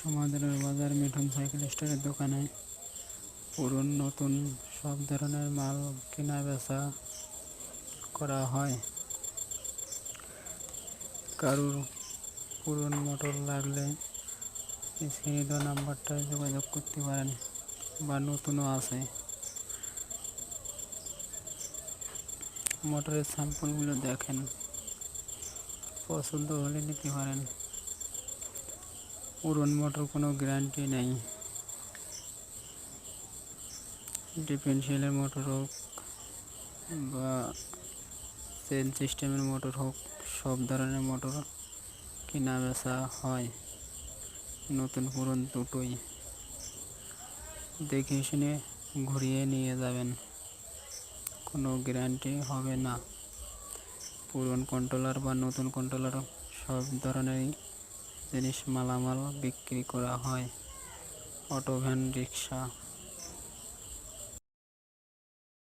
আমাদের বাজার মিঠুন সাইকেল স্টোরের দোকানে পুরনো নতুন সব ধরনের মাল কেনা বেচা করা হয়। কারুর পুরনো মোটর লাগলে স্ক্রিনে দেওয়া নাম্বারটায় যোগাযোগ করতে পারেন, বা নতুনও আছে। মোটরের স্যাম্পলগুলো দেখেন, পছন্দ হলে নিতে পারেন। পুরনো মোটর কোনো গ্যারান্টি নেই। ডিফারেন্সিয়ালের মোটর হোক বা চেন সিস্টেমের মোটর হোক, সব ধরনের মোটর কেনা বেচা হয়। নতুন পুরনো দুটোই দেখে শুনে ঘুরিয়ে নিয়ে যাবেন, কোনো গ্যারান্টি হবে না। পুরনো কন্ট্রোলার বা নতুন কন্ট্রোলার সব ধরনেরই জিনিস মালামাল বিক্রি করা হয়। অটো ভ্যান, রিক্সা